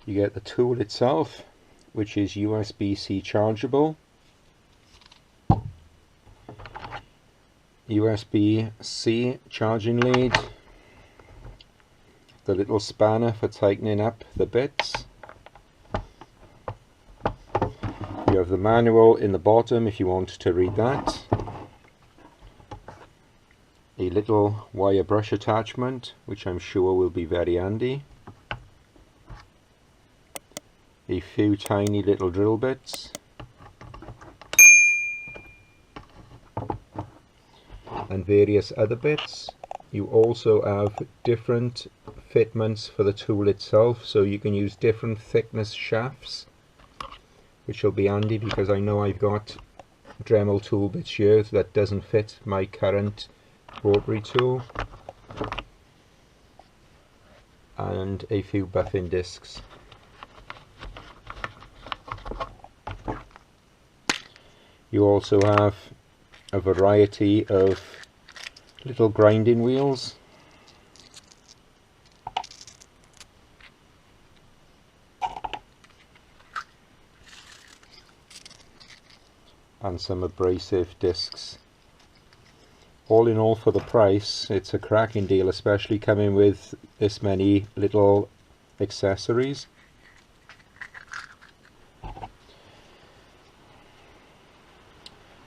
You get the tool itself, which is USB-C chargeable, USB-C charging lead, the little spanner for tightening up the bits. You have the manual in the bottom if you want to read that. A little wire brush attachment, which I'm sure will be very handy. A few tiny little drill bits. And various other bits. You also have different fitments for the tool itself, so you can use different thickness shafts, which will be handy because I know I've got Dremel tool bits here that doesn't fit my current rotary tool, and a few buffing discs. You also have a variety of little grinding wheels, and some abrasive discs. All in all, for the price, it's a cracking deal, especially coming with this many little accessories.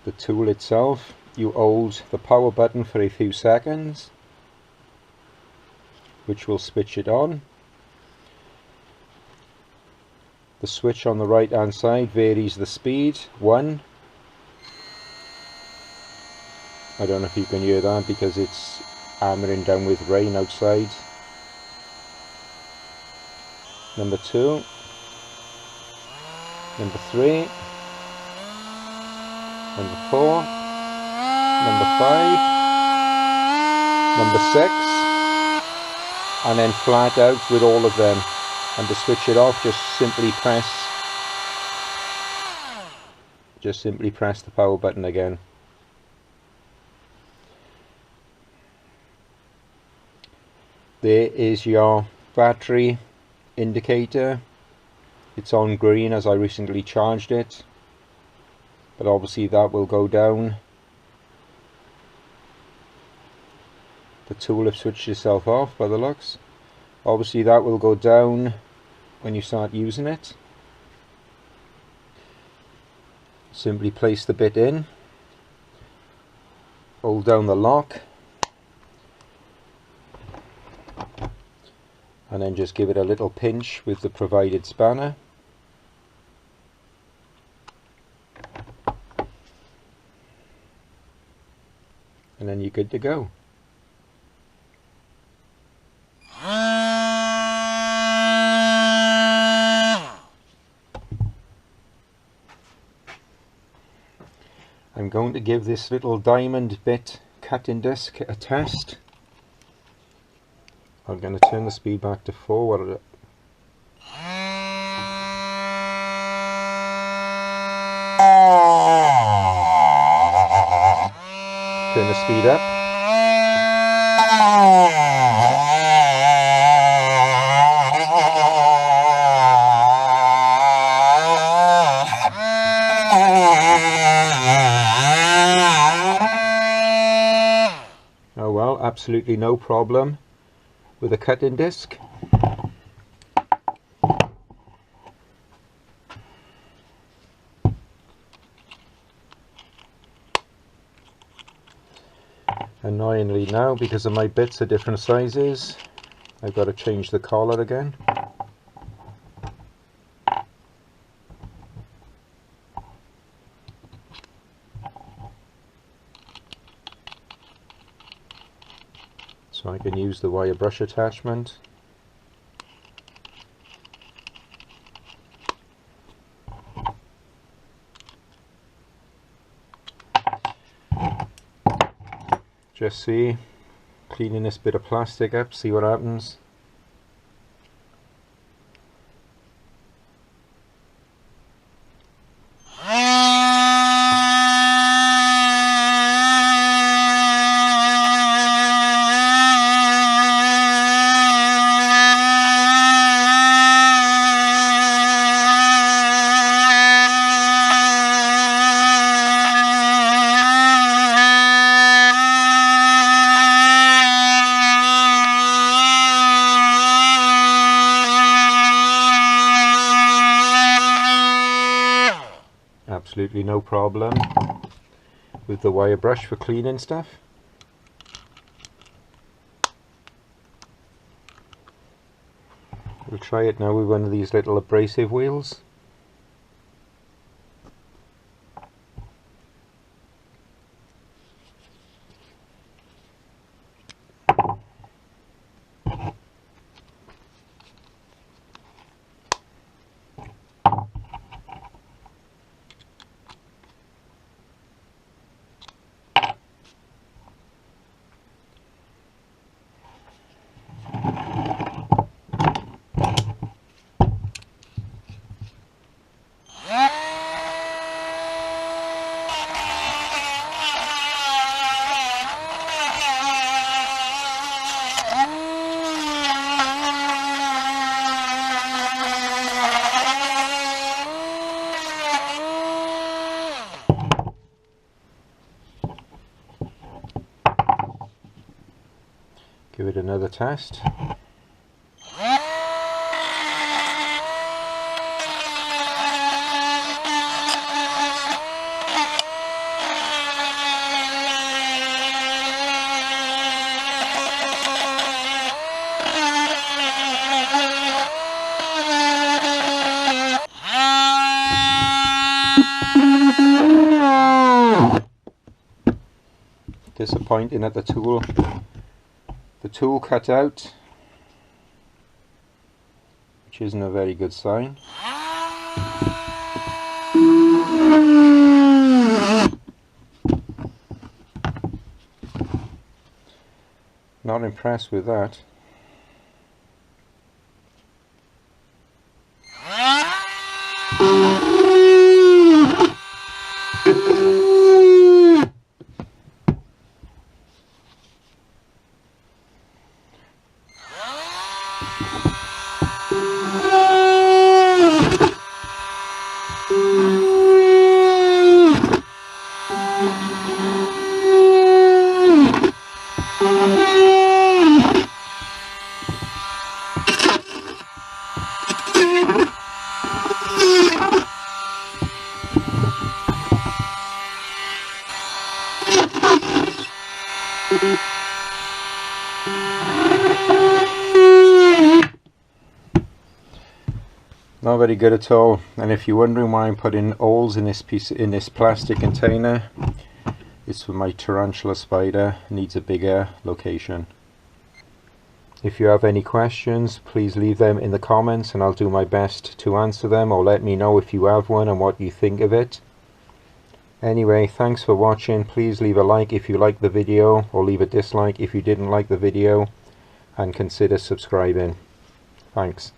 The tool itself, you hold the power button for a few seconds, which will switch it on. The switch on the right hand side varies the speed. 1. I don't know if you can hear that because it's hammering down with rain outside. Number 2. Number 3. Number 4. Number 5. Number 6. And then flat out with all of them. And to switch it off, just simply press the power button again. There is your battery indicator. It's on green as I recently charged it, but obviously that will go down. The tool has switched itself off by the looks. Obviously that will go down when you start using it. Simply place the bit in, hold down the lock, and then just give it a little pinch with the provided spanner. And then you're good to go. I'm going to give this little diamond bit cutting disc a test. I'm going to turn the speed back to 4. Turn the speed up. Oh well, absolutely no problem with a cutting disc. Annoyingly now, because of my bits are different sizes, I've got to change the collar again. So I can use the wire brush attachment. Just see, cleaning this bit of plastic up, see what happens. absolutely no problem with the wire brush for cleaning stuff. We'll try it now with one of these little abrasive wheels. Give it another test. Disappointing at the tool. The tool cut out, which isn't a very good sign. Not impressed with that. Not very good at all. And if you're wondering why I'm putting holes in this plastic container, it's for my tarantula spider. It needs a bigger location. If you have any questions, please leave them in the comments and I'll do my best to answer them, or let me know if you have one and what you think of it. Anyway, thanks for watching. Please leave a like if you liked the video, or leave a dislike if you didn't like the video, and consider subscribing. Thanks.